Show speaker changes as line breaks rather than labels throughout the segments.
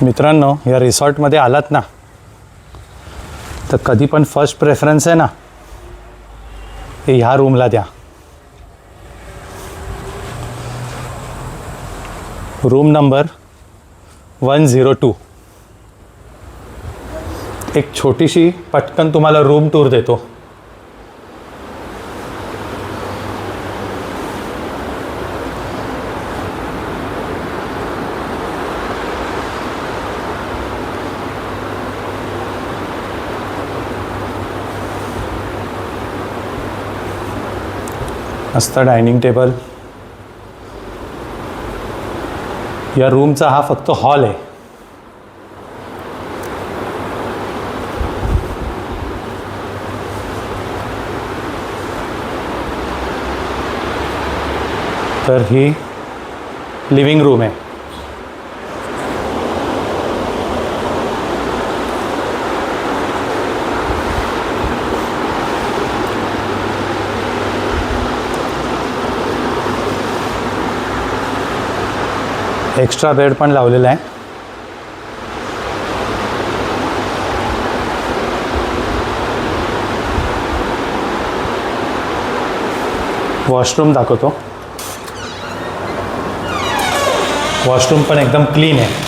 मित्रांनो, या रिसॉर्टमध्ये आलात ना तर कधी पण फर्स्ट प्रेफरन्स आहे ना हे ह्या रूमला द्या. Room number 102. एक छोटीशी पटकन तुम्हाला रूम टूर देतो. मस्त डायनिंग टेबल. या रूमचा हा फक्त हॉल आहे. तर ही लिव्हिंग रूम आहे. एक्स्ट्रा बेड पण लावलेला आहे. वॉशरूम दाखवतो. वॉशरूम पण एकदम क्लीन आहे.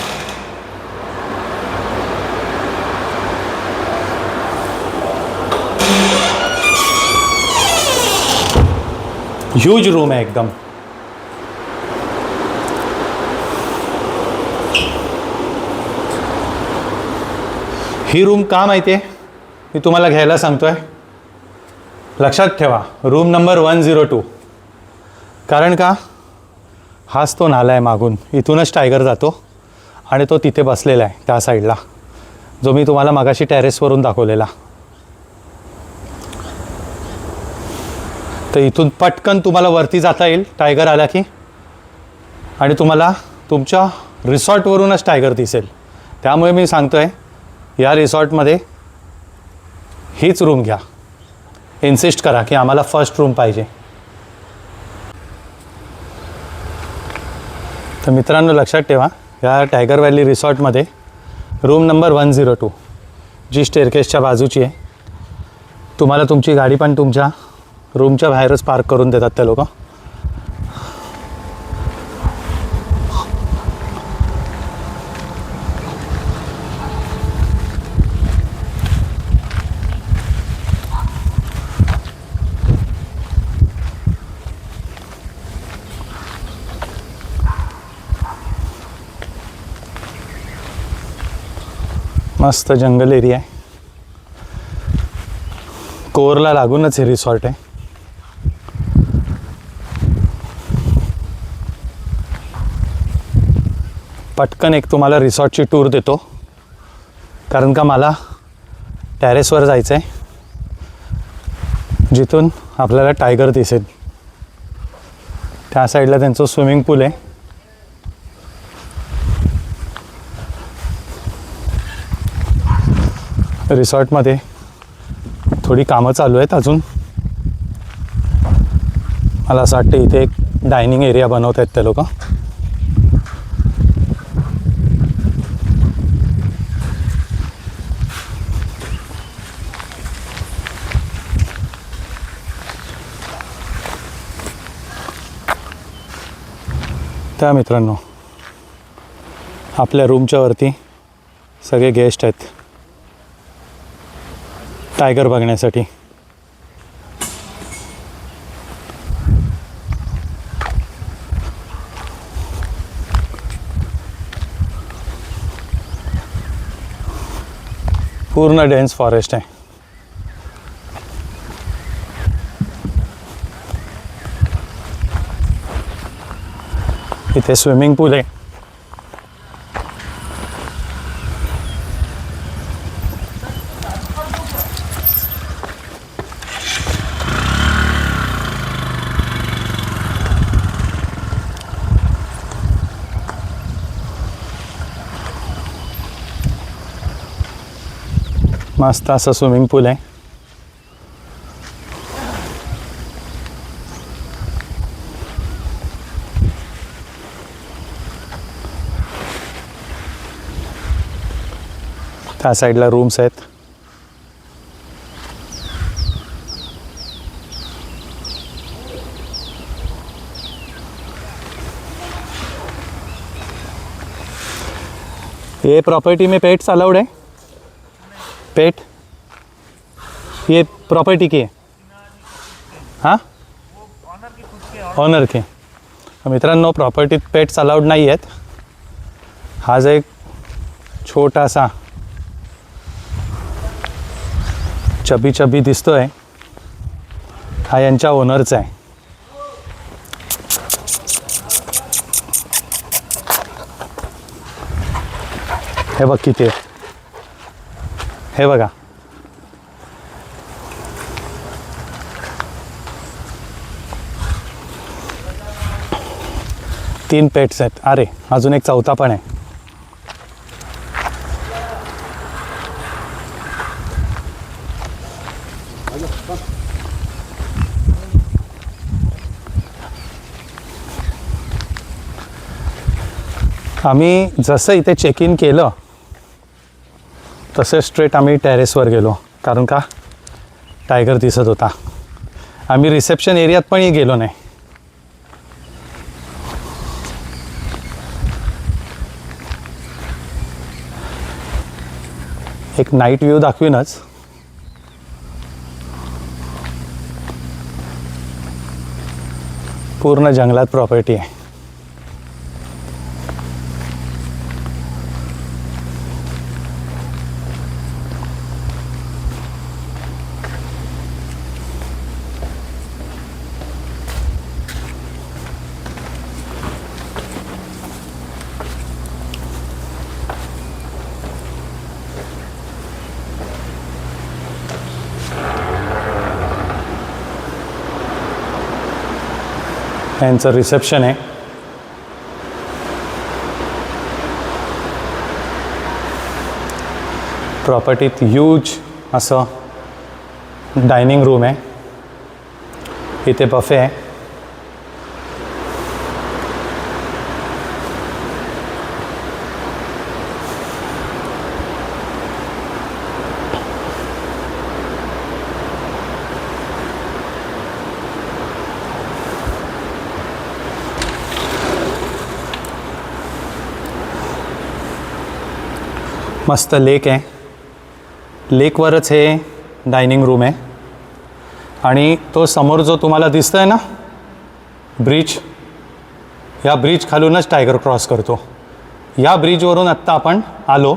ह्यूज रूम आहे एकदम. ही रूम का माहिती आहे मी तुम्हाला घ्यायला सांगतोय. लक्षात ठेवा, रूम नंबर 102. कारण का हाच तो नाला आहे मागून, इथूनच टायगर जातो आणि तो तिथे बसलेला आहे त्या साईडला, जो मी तुम्हाला मगाशी टेरेसवरून दाखवलेला. तर इथून पटकन तुम्हाला वरती जाता येईल टायगर आला की, आणि तुम्हाला तुमच्या रिसॉर्टवरूनच टायगर दिसेल. त्यामुळे मी सांगतोय या रिसॉर्टमध्ये हीच रूम घ्या. इन्सिस्ट करा की आम्हाला फर्स्ट रूम पाहिजे. तर मित्रांनो लक्षात ठेवा, या टायगर व्हॅली रिसॉर्टमध्ये रूम नंबर 102 जी स्टेअरकेसच्या बाजूची आहे. तुम्हाला तुमची गाडी पण तुमच्या रूमच्या बाहेरच पार्क करून देतात ते लोक. मस्त जंगल एरिया आहे. कोरला लागूनच हे रिसॉर्ट आहे. पटकन एक तुम्हाला रिसॉर्टची टूर देतो, कारण का मला टेरेसवर जायचं आहे जिथून आपल्याला टायगर दिसेल. त्या साईडला त्यांचं स्विमिंग पूल आहे. रिसॉर्टमध्ये थोडी कामं चालू आहेत अजून. मला असं वाटतं इथे एक डायनिंग एरिया बनवत आहेत ते लोक. त्या मित्रांनो, आपल्या रूमच्या वरती सगळे गेस्ट आहेत टायगर बघण्यासाठी. पूर्ण डेन्स फॉरेस्ट आहे. इथे स्विमिंग पूल आहे. मस्त असं स्विमिंग पूल आहे. त्या साईडला रूम्स आहेत. ये प्रॉपर्टी में पेट्स अलाउड है? पेट ये प्रॉपर्टी की है? हां, ऑनर के. मित्रांनो, प्रॉपर्टीत पेट्स अलाउड नाही आहेत. हा जो एक छोटासा चबी चबी दिसतोय, हा यांच्या ओनरचा आहे. हे बघ किती आहे, हे बघा. तीन पेट्स आहेत. अरे अजून एक चौथा पण आहे. आम्ही जसं इथे चेक इन केलं तसे स्ट्रेट आम्ही टेरेसवर गेलो, कारण का टायगर दिसत होता. आम्ही रिसेप्शन एरियात पण गेलो नाही. एक नाईट व्ह्यू दाखवीनच. पूर्ण जंगलात प्रॉपर्टी आहे. यांचं रिसेप्शन आहे. प्रॉपर्टीत ह्यूज असं डायनिंग रूम आहे. इथे बफे आहे. मस्त लेक आहे. लेकवरच हे डायनिंग रूम आहे. आणि तो समोर जो तुम्हाला दिसतोय ना ब्रिज, या ब्रिज खालूनच टायगर क्रॉस करतो. या ब्रिजवरून आत्ता आपण आलो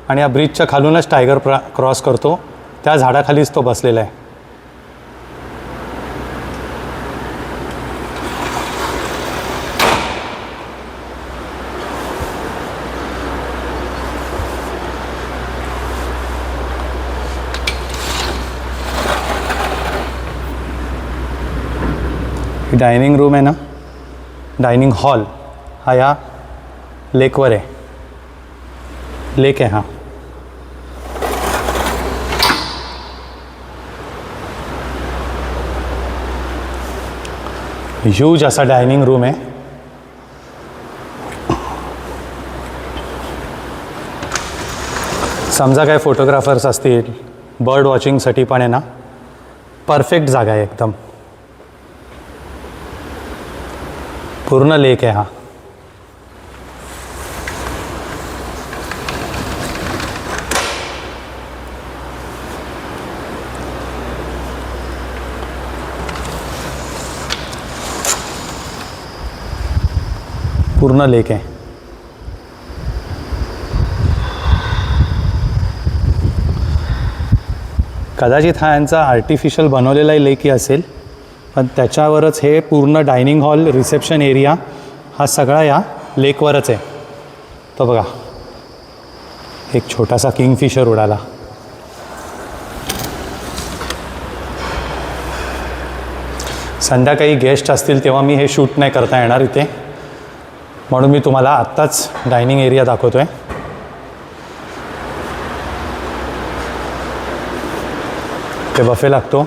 आणि या ब्रिजच्या खालूनच टायगर क्रॉस करतो. त्या झाडाखालीच तो बसलेला आहे. डायनिंग रूम आहे ना, डायनिंग हॉल हा या लेकवर आहे. लेक आहे हा. ह्यूज असा डायनिंग रूम आहे. समजा काय फोटोग्राफर्स असतील, बर्ड वॉचिंगसाठी पण आहे ना, परफेक्ट जागा आहे एकदम. पूर्ण लेक आहे हा. पूर्ण लेक आहे. कदाचित हा यांचा आर्टिफिशियल बनवलेला लेकही असेल, पण त्याच्यावरच हे पूर्ण डायनिंग हॉल, रिसेप्शन एरिया हा सगळा या लेकवरच आहे. तो बघा, एक छोटासा किंगफिशर उडाला. संध्याकाळी गेस्ट असतील तेव्हा मी हे शूट नाही करता येणार इथे, म्हणून मी तुम्हाला आत्ताच डायनिंग एरिया दाखवतो आहे. ते बफे लागतो.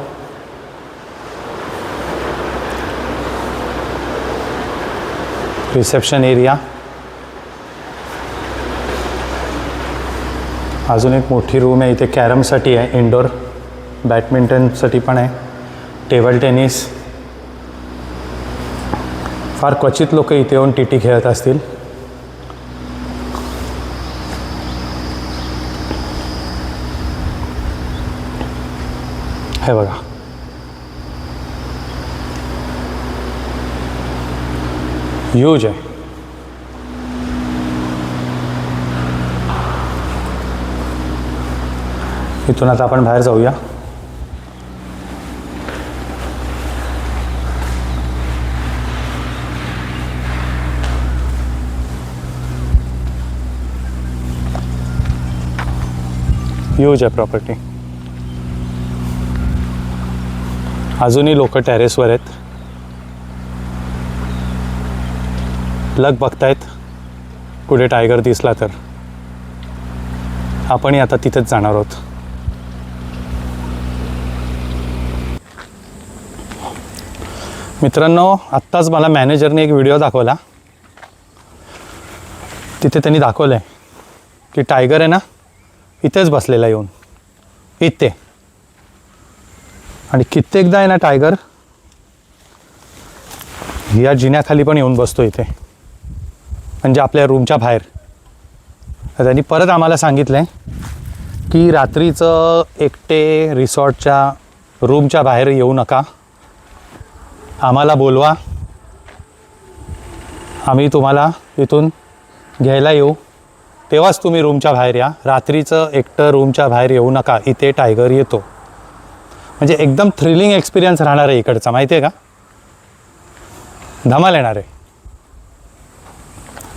रिसेप्शन एरिया, अजून एक मोठी रूम आहे इथे, कॅरमसाठी आहे, इंडोर बॅडमिंटनसाठी पण आहे, टेबल टेनिस. फार क्वचित लोक इथे येऊन टी टी खेळत असतील. हे बघा, ह्यूज आहे. इथून आता आपण बाहेर जाऊया. ह्यूज आहे प्रॉपर्टी. अजूनही लोक टेरेसवर आहेत, लग बघतायत कुठे टायगर दिसला तर. आपणही आता तिथेच जाणार आहोत. मित्रांनो, आत्ताच मला मॅनेजरने एक व्हिडिओ दाखवला. तिथे त्यांनी दाखवलं आहे की टायगर आहे ना इथेच बसलेला येऊन इथे, आणि कित्येकदा आहे ना टायगर या जिन्याखाली पण येऊन बसतो इथे, म्हणजे आपल्या रूमच्या बाहेर. तर त्यांनी परत आम्हाला सांगितलं आहे की रात्रीचं एकटे रिसॉर्टच्या रूमच्या बाहेर येऊ नका, आम्हाला बोलवा, आम्ही तुम्हाला इथून घ्यायला येऊ, तेव्हाच तुम्ही रूमच्या बाहेर या. रात्रीचं एकटं रूमच्या बाहेर येऊ नका, इथे टायगर येतो. म्हणजे एकदम थ्रिलिंग एक्सपिरियन्स राहणार आहे इकडचा, माहिती आहे का? धमाल येणार आहे.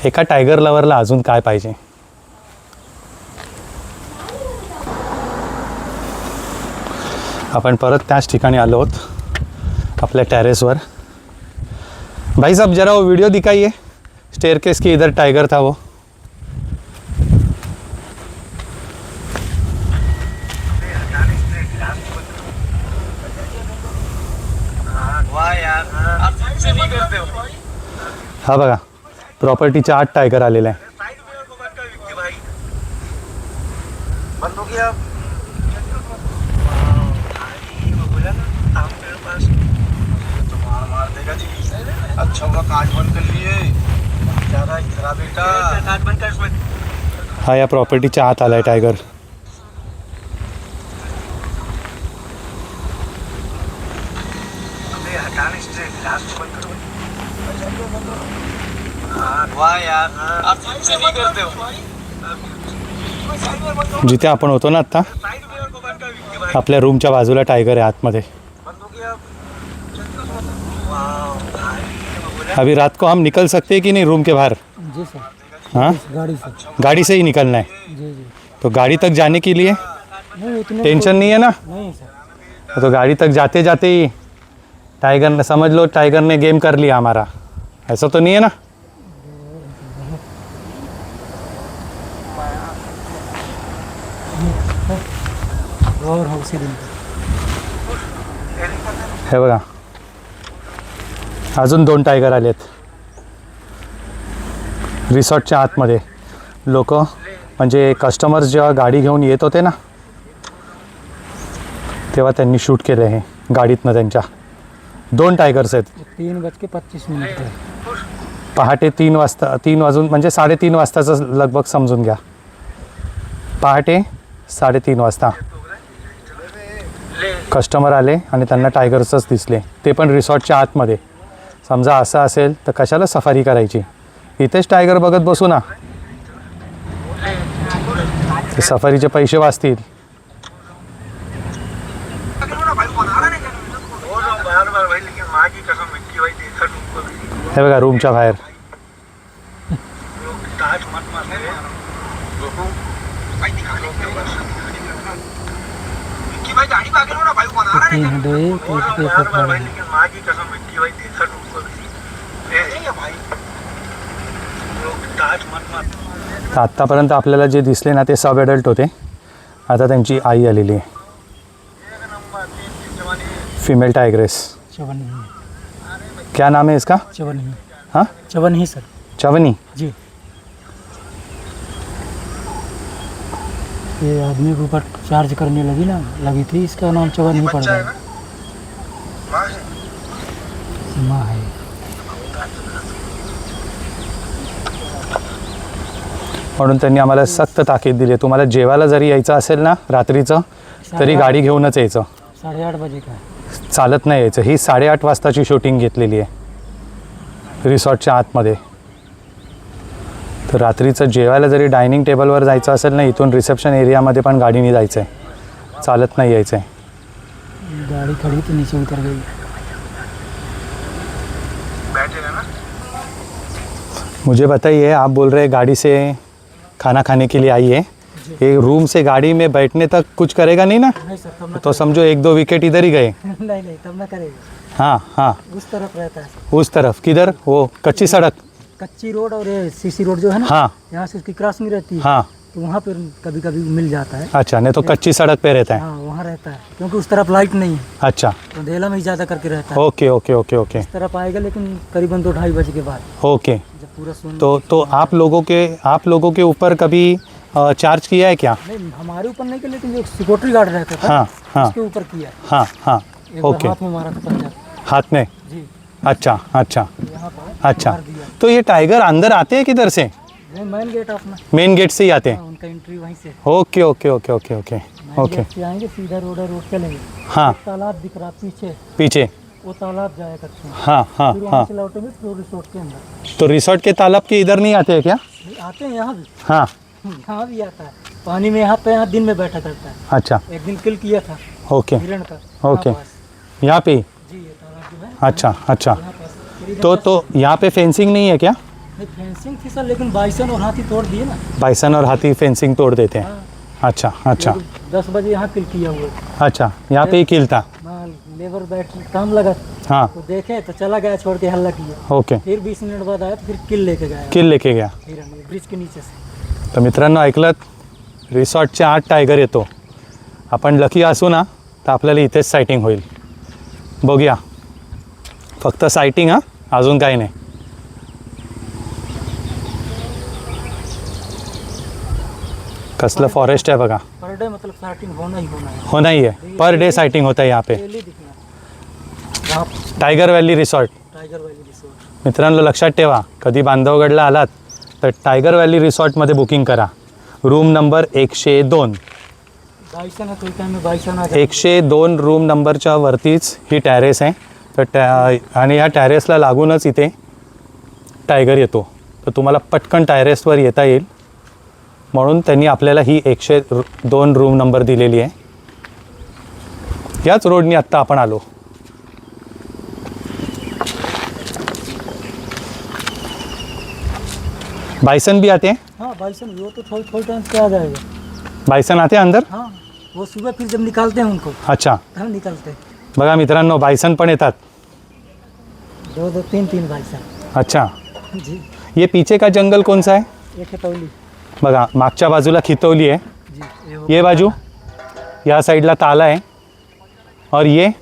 एका टायगर लवरला अजून काय पाहिजे. आपण परत त्याच ठिकाणी आलो आहोत, आपल्या टेरेसवर. भाई साहब जरा वो वीडियो दिखाइए, स्टेयरकेस के इधर टाइगर था वो. हा बघा, प्रॉपर्टीच्या आत टायगर आलेला आहे.
अच्छा होगा कांच बंद कर लिए, ज्यादा इधरा बेटा कांच बंद कर इसमें.
हा या प्रॉपर्टीच्या आत आलाय टायगर.
अबे हटाने से ग्लास बंद करो. वाह यार, आप से नहीं करते हो.
जिथे आपण होतो ना आत्ता,
साइड में को बंद कर.
आपल्या रूमच्या बाजूला टायगर आहे आतमध्ये.
बंद हो गया. वाह,
अभी रात को हम निकल सकते हैं कि नहीं रूम के बाहर?
जी सर,
हाँ, गाड़ी से ही निकलना है.
जी जी.
तो गाड़ी तक जाने के लिए
नहीं उतने
टेंशन नहीं है ना?
नहीं सर.
तो गाड़ी तक जाते जाते ही टाइगर ने, समझ लो टाइगर ने गेम कर लिया हमारा, ऐसा तो नहीं है ना?
और हौसे दिन
हे बघा, अजून 2 टायगर आलेत रिसॉर्टच्या आतमध्ये. लोक म्हणजे कस्टमर्स जेव्हा गाडी घेऊन येत होते ना, तेव्हा त्यांनी शूट केलं हे गाडीतनं. त्यांच्या 2 टायगर्स आहेत.
3:25 पे.
पहाटे 3 वाजता, 3 वाजून म्हणजे 3:30 वाजताचं लगभग समजून घ्या. पहाटे 3:30 वाजता कस्टमर आले आणि त्यांना टायगर्सच दिसले, ते पण रिसॉर्टच्या आतमध्ये. समजा असं असेल तर कशाला सफारी करायची, इथेच टायगर बघत बसू ना, ते सफारीचे पैसे वाचतील. हे बघा रूमच्या बाहेर. तर आत्तापर्यंत आपल्याला जे दिसले ना ते सब ॲडल्ट होते. आता त्यांची आई आलेली आहे, फीमेल टाइग्रेस.
चवनी.
क्या नाम है इसका?
चवनी.
हाँ,
चवनी सर.
चवनी.
जी. ये आदमी के ऊपर चार्ज करने लगी थी, इसका नाम चौबा नहीं पड़
बच्चा है
रहा
ना माँ है
है। माँ है।
म्हणून त्यांनी आम्हाला सक्त ताकीद दिली आहे, तुम्हाला जेवायला जरी यायचं असेल ना रात्रीचं तरी गाडी घेऊनच यायचं,
8:30 बजे का है।
चालत नाही यायचं. ही 8:30 वाजताची शूटिंग घेतलेली आहे रिसॉर्टच्या आतमध्ये. तर रात्रीचं जेवायला जरी डायनिंग टेबलवर जायचं असेल ना, इथून रिसेप्शन एरियामध्ये पण गाडीने जायचं आहे, चालत नाही यायचं आहे.
गाड़ी खड़ी तो नीचे उतर गई।
बैठेगा ना
मुझे बताइए, आप बोल रहे हैं गाड़ी से खाना खाने के लिए आई है, ये रूम से गाड़ी में बैठने तक कुछ करेगा नहीं ना?
नहीं सर, तब
तो समझो 1-2 विकेट इधर ही गए.
नहीं तब ना करेगा।
हाँ हाँ,
उस तरफ रहता है,
उस तरफ किधर, वो कच्ची सड़क.
कच्ची रोड और ये सीसी रोड जो है ना,
हाँ
यहाँ से उसकी क्रॉसिंग रहती है,
हाँ,
तो वहाँ पर कभी कभी मिल जाता है।
अच्छा, नहीं तो कच्ची सड़क पे रहता है.
हाँ वहाँ रहता है, क्योंकि उस तरफ लाइट नहीं है,
अच्छा,
तो अंधेला में ही ज़्यादा करके रहता है।
ओके ओके ओके ओके
इस तरफ आएगा लेकिन करीबन 2-2:30 बजे के बाद,
ओके.
जब पूरा सोन।
तो आप लोगों के ऊपर कभी चार्ज किया है क्या?
नहीं हमारे ऊपर नहीं किया, लेकिन जो सिक्योरिटी गार्ड रहता था
हाँ हाँ
उसके ऊपर किया।
हाँ हाँ,
एक बार
ओके.
हाथ में मारा था पंजा
हाथ में,
जी,
अच्छा अच्छा
यहाँ पर
अच्छा.
मार दिया।
तो ये टाइगर अंदर आते हैं किधर से?
वो मेन गेट अपना,
मेन गेट से ही आते हैं.
हाँ, उनका एंट्री वहीं से।
Okay okay okay okay okay
main
okay.
Gate से आएंगे, सीधा रोड चलेंगे।
हाँ,
तालाब दिख रहा पीछे,
पीछे.
वो तालाब जाया करते हैं।
हाँ हाँ
फिर
हाँ.
वहाँ से लौटेंगे तो रिसोर्ट के अंदर।
तो रिसोर्ट के तालाब के इधर नहीं आते हैं क्या?
आते हैं यहाँ भी,
हाँ,
यहाँ भी आता है पानी में। यहाँ दिन में बैठा करता है।
अच्छा,
एक दिन किल किया था
ओके
हिरण का।
ओके.
यहाँ पास।
यहाँ पे ही?
जी ये तालाब जो है
अच्छा अच्छा.
यहाँ पास। फिर इधर
तो यहाँ पे फेंसिंग नहीं है क्या?
नहीं, फेंसिंग थी सर, लेकिन बाइसन और हाथी तोड़ दिए ना।
बाइसन और हाथी फेंसिंग तोड़ देते हैं.
हाँ,
अच्छा अच्छा
10 बजे यहाँ किल किया हुआ है।
अच्छा, यहाँ पे ही किल था.
हाँ, लेबर बैठ काम लगा
हाँ,
तो देखे तो चला गया, छोड़ के हल्ला किया।
ओके.
फिर 20 मिनट बाद आया तो फिर किल लेके गया
किल लेके गया.
हिरण, ब्रिज के नीचे से।
तर मित्रांनो, ऐकलं, रिसॉर्टच्या आत टायगर येतो. आपण लकी असू ना तर आपल्याला इथेच सायटिंग होईल. बघूया, फक्त सायटिंग, हां, अजून काही नाही. कसलं फॉरेस्ट आहे बघा.
पर डे मतलब स्टार्टिंग होना ही होना है।
हो नाही आहे, पर डे सायटिंग होत आहे यहाँ पे.
डेली दिखना वहाँ
tiger valley resort.
Tiger valley resort.
मित्रांनो लक्षात ठेवा, कधी बांधवगडला आलात तर टायगर व्हॅली रिसॉर्टमध्ये बुकिंग करा. Room number 102.
बाइसन है, कोई टाइम में बाइसन आ जाए।
102 रूम नंबरच्या वरतीच ही टॅरेस आहे. तर आणि या टॅरेसला लागूनच इथे टायगर येतो. तर तुम्हाला पटकन टॅरेसवर येता येईल, म्हणून त्यांनी आपल्याला ही 102 रूम नंबर दिलेली आहे. याच रोडनी आत्ता आपण आलो. बाइसन भी आते हैं?
हाँ बाइसन वो तो थोड़ी टाइम से आ जाएगा।
बाइसन आते हैं अंदर?
हाँ वो सुबह फिर जब निकालते हैं उनको
अच्छा,
तब निकलते हैं।
बघा मित्रांनो, बाइसन पण येतात.
2-2, 3-3 बाइसन।
अच्छा,
जी
ये पीछे का जंगल कौन सा है?
एक है तौली।
बघा, मागच्या बाजूला खितवली आहे,
जी
ये बाजू, या साईडला ताला आहे, और ये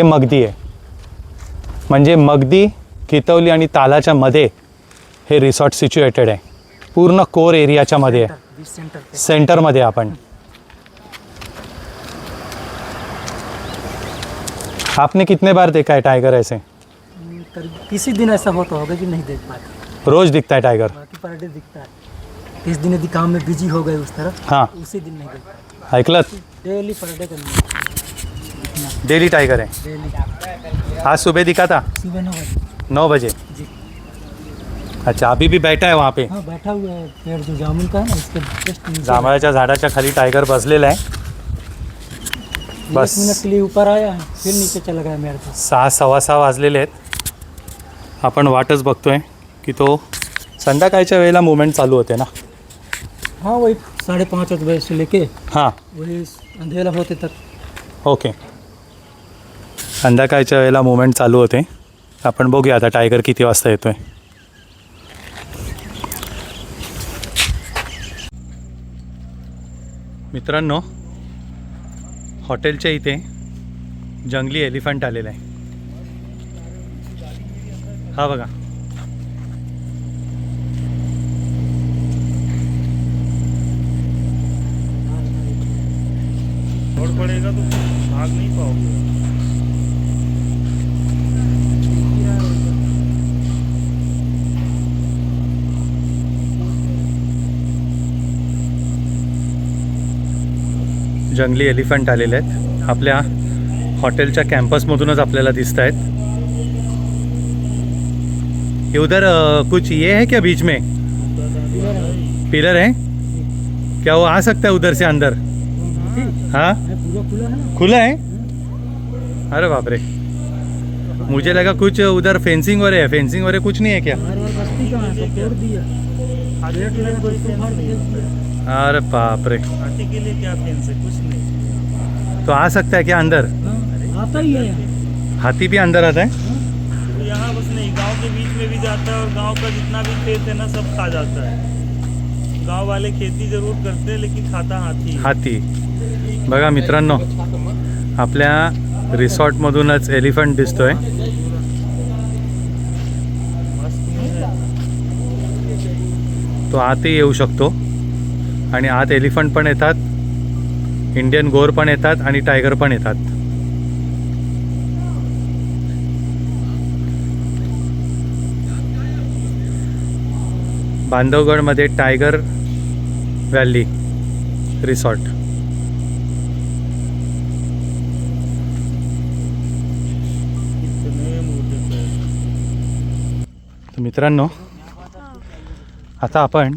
मगदी आहे. म्हणजे मगदी, खितवली आणि तालाच्या मध्ये हे रिसॉर्ट सिच्युएटेड आहे. पूर्ण कोर एरियाच्या मध्ये आहे,
बीच सेंटर पे।
सेंटरमध्ये आपण. आपने कितने बार देखा है टाइगर ऐसे?
करीब किसी दिन ऐसा होता होगा कि नहीं देख पाते,
रोज दिखता है टाइगर?
बाकी पर डे दिखता है। किस दिन यदि काम में बिजी हो गए उस तरफ,
हाँ,
उसी दिन नहीं देखता।
ऐकलं,
डेली पर डे करना,
डेली टाइगर है.
डेली
आज सुबह दिखा था
सुबह 9 बजे।
9 बजे.
जी
अच्छा, अभी भी बैठा है वहाँ पे.
हाँ बैठा हुआ है, पेड़ जो जामुन का है ना इसके जस्ट नीचे।
जांभळाच्या झाडाच्या खाली टायगर बसलेला आहे.
1
बस.
मिनट के लिए ऊपर आया है, फिर नीचे चला गया मेरे पास।
6, 6:15 वाजलेले आहेत. आपण वाटच बघतोय की तो संध्याकाळच्या वेळेला मुवमेंट चालू होते ना.
हाँ वही 5:30 बजे से लेके
हां,
वही अंधेरा होते तक।
ओके. संध्याकाळच्या वेळेला मुवमेंट चालू होते. आपण बघूया आता टायगर किती वाजता येतोय. मित्रांनो, हॉटेलच्या इथे जंगली एलिफंट आलेला आहे. हा बघा,
पड़ेगा तो भाग नहीं पाओगे।
जंगली एलिफंट आलेले आहेत आपल्या हॉटेलच्या कॅम्पसमधूनच आपल्याला दिसत आहेत. ये उधर कुछ ये है क्या बीच में पिलर है क्या? वो आ सकता है उधर से अंदर? हाँ
पूरा खुला है ना.
खुला है. अरे बाप रे, मुझे लगा कुछ उधर फेंसिंग हो रहा है. फेंसिंग हो रहा है, कुछ नहीं है क्या?
हमारे पास बस्ती कहाँ है, सब तोड़ दिया. रेट लगा तो इसको फाड़ दिया.
अरे बाप रे,
हाथी के लिए क्या फेंस है? कुछ नहीं।
तो आ सकता है क्या अंदर?
हाँ, आता ही है यहाँ.
हाथी भी अंदर आता है?
तो यहाँ बस नहीं, गांव के बीच में भी जाता है और गांव का जितना भी खेत है ना सब खा जाता है. गांव वाले खेती जरूर करते हैं लेकिन खाता हाथी है.
हाती. बघा मित्रांनो, आपल्या रिसॉर्टमधूनच एलिफंट दिसतोय.
मस्त है.
तो आतही येऊ शकतो आणि आत एलिफंट पण येतात, इंडियन गोर पण येतात आणि टायगर पण येतात. बांधवगडमध्ये टायगर व्हॅली रिसॉर्ट.
कितने मोठे पेड़.
तर मित्रांनो, आता आपण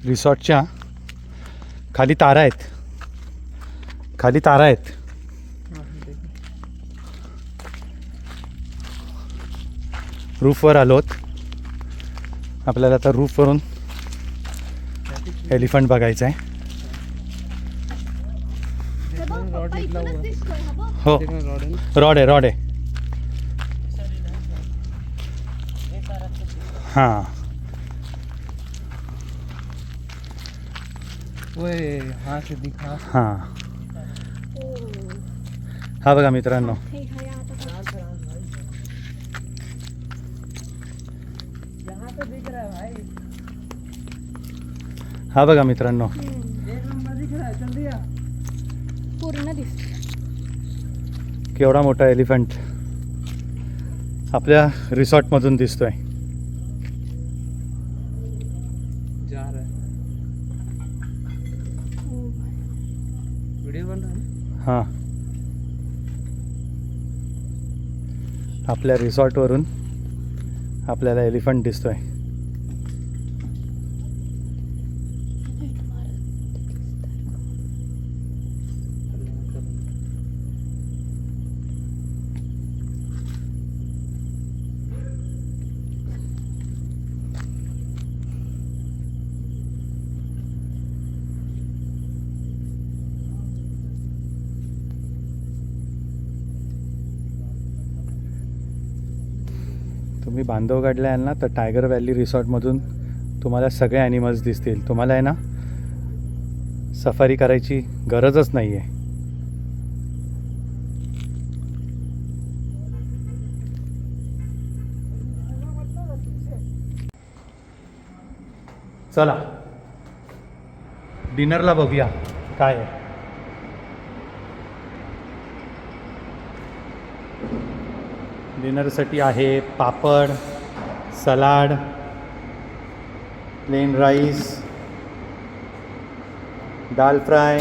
रिसॉर्टच्या खाली तारा आहेत, खाली तारा आहेत. रूफवर आलोत. आपल्याला आता रूफवरून एलिफंट बघायचं आहे. हो, रॉड आहे. हां,
हाँ से दिखा.
हां. हा बघा मित्रांनो, हा बघा मित्रांनो,
पूर्ण दिसत.
केवढा मोठा एलिफंट आपल्या रिसॉर्टमधून दिसतोय.
जा रहा है. वीडियो बन रहा है.
हां, आपल्या रिसॉर्टवरून आपल्याला एलिफंट दिसतोय. तुम्ही बांधवगडला याल ना तर टायगर व्हॅली रिसॉर्टमधून तुम्हाला सगळे ॲनिमल्स दिसतील. तुम्हाला आहे ना सफारी करायची गरजच नाही आहे. चला डिनरला बघूया काय आहे. डिनरसाठी आहे पापड, सलाड, प्लेन राईस, दाल फ्राय,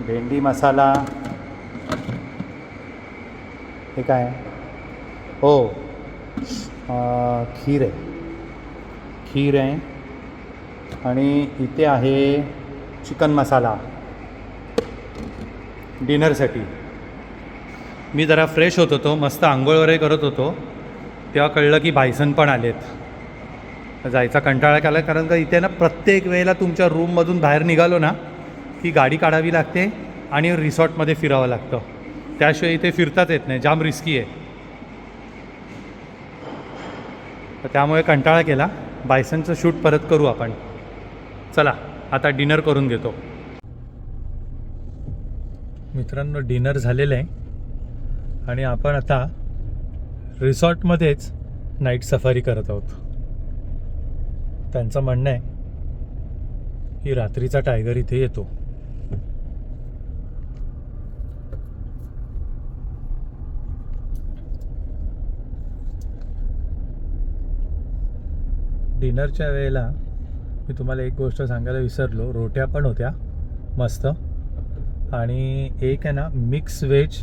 भेंडी मसाला. हे काय आहे? हो, खीर आहे आणि इथे आहे चिकन मसाला डिनरसाठी. मी जरा फ्रेश होत होतो, मस्त आंघोळ वगैरे करत होतो, तेव्हा कळलं की बायसन पण आलेत. जायचा कंटाळा केला, कारण का इथे ना प्रत्येक वेळेला तुमच्या रूममधून बाहेर निघालो ना की गाडी काढावी लागते आणि रिसॉर्टमध्ये फिरावं लागतं. त्याशिवाय इथे फिरताच येत नाही, जाम रिस्की आहे. तर त्यामुळे कंटाळा केला. बायसनचं शूट परत करू आपण. चला आता डिनर करून घेतो. मित्रांनो, डिनर झालेलं आहे आणि आपण आता रिसॉर्टमध्येच नाईट सफारी करत आहोत. त्यांचं म्हणणं आहे की रात्रीचा टायगर इथे येतो. डिनरच्या वेळेला मी तुम्हाला एक गोष्ट सांगायला विसरलो, रोट्या पण होत्या मस्त, आणि एक आहे ना मिक्स व्हेज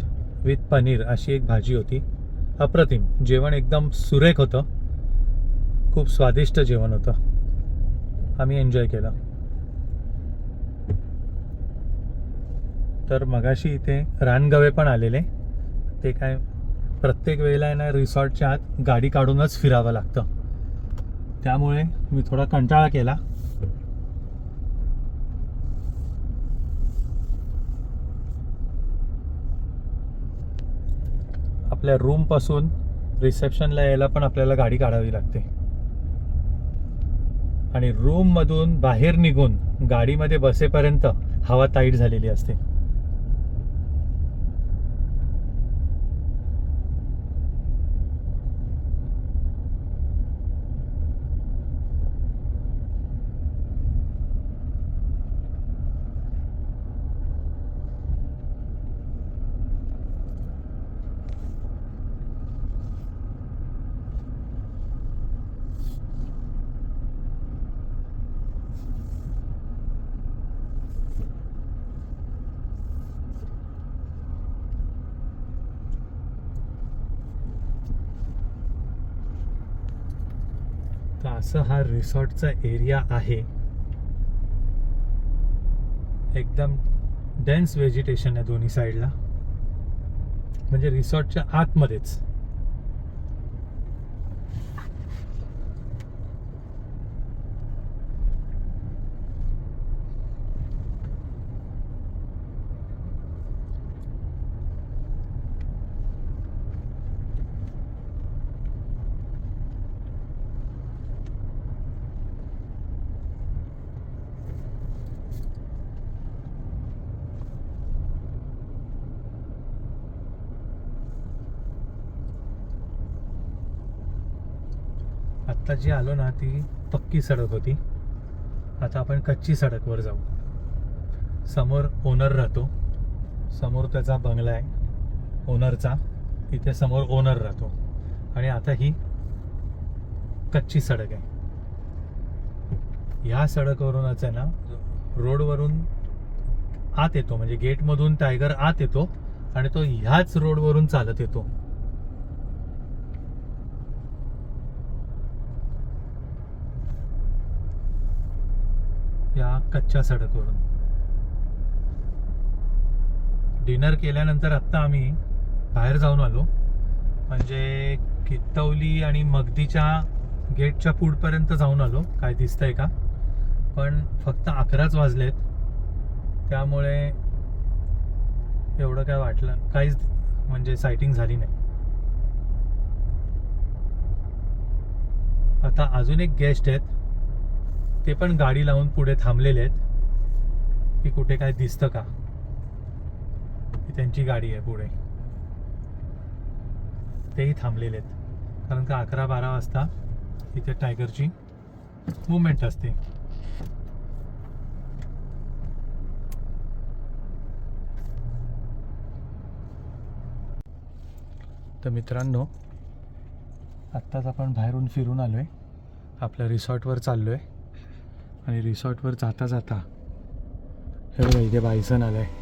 विथ पनीर अशी एक भाजी होती. अप्रतिम जेवण, एकदम सुरेख होतं, खूप स्वादिष्ट जेवण होतं, आम्ही एन्जॉय केलं. तर मगाशी इथे रानगवे पण आलेले, ते काय प्रत्येक वेळेला आहे ना रिसॉर्टच्या आत गाडी काढूनच फिरावं लागतं, त्यामुळे मी थोडा कंटाळा केला. आपल्या रूमपासून रिसेप्शनला यायला पण आपल्याला गाडी काढावी लागते, आणि रूममधून बाहेर निघून गाडीमध्ये बसेपर्यंत हवा टाईट झालेली असते. तर असं हा रिसॉर्टचा एरिया आहे. एकदम डेन्स व्हेजिटेशन आहे दोन्ही साईडला, म्हणजे रिसॉर्टच्या आतमध्येच. आत्ता जी आलो ना ती पक्की सडक होती, आता आपण कच्ची सडकवर जाऊ. समोर ओनर राहतो, समोर त्याचा बंगला आहे ओनरचा, इथे समोर ओनर राहतो, आणि आता ही कच्ची सडक आहे. ह्या सडकवरूनच आहे ना रोडवरून आत येतो, म्हणजे गेटमधून टायगर आत येतो आणि तो ह्याच रोडवरून चालत येतो. या कच्च्या सडकवरून. डिनर केल्यानंतर आत्ता आम्ही बाहेर जाऊन आलो, म्हणजे कित्तवली आणि मगदीच्या गेटच्या पुढपर्यंत जाऊन आलो. काय दिसतंय का? पण फक्त 11च वाजलेत, त्यामुळे एवढं काय वाटलं, काहीच म्हणजे सायटिंग झाली नाही. आता अजून एक गेस्ट आहेत, ते पण गाडी लावून पुढे थांबलेले आहेत की कुठे काय दिसतं का. ही त्यांची गाडी आहे पुढे, तेही थांबलेले आहेत, कारण का 11-12 वाजता इथे टायगरची मूवमेंट असते. तर मित्रांनो, आत्ताच आपण बाहेरून फिरून आलो आहे, आपल्या रिसॉर्टवर चाललो आहे, आणि रिसॉर्टवर जाता जाता हे बघा इथे बायसन आलं आहे.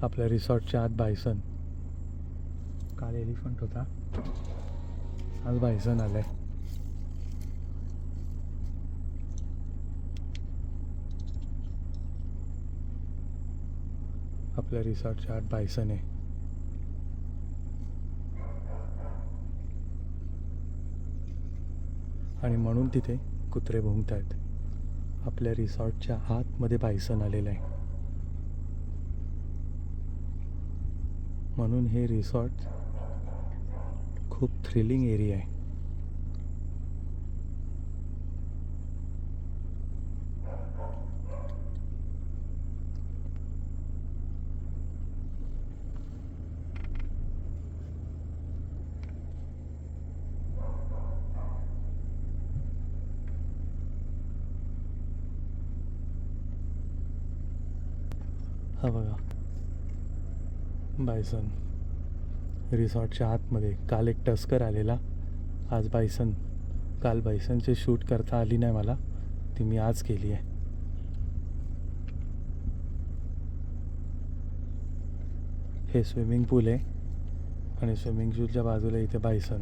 आपल्या रिसॉर्टच्या आत बायसन, काल एलिफंट होता, आज बायसन आलं आहे. आपल्या रिसॉर्टच्या आत बायसन आहे. आणि म्हणून तिथे कुत्रे भुंकत आहेत. आपल्या रिसॉर्टच्या आतमध्ये बायसन आलेलं आहे, म्हणून हे रिसॉर्ट खूप थ्रिलिंग एरिया आहे. हा बघा बायसन रिसॉर्टच्या आतमध्ये. काल एक टस्कर आलेला, आज बायसन. काल बायसनचे शूट करता आली नाही मला, ती मी आज केली आहे. हे स्विमिंग पूल आहे आणि स्विमिंग पूलच्या बाजूला इथे बायसन.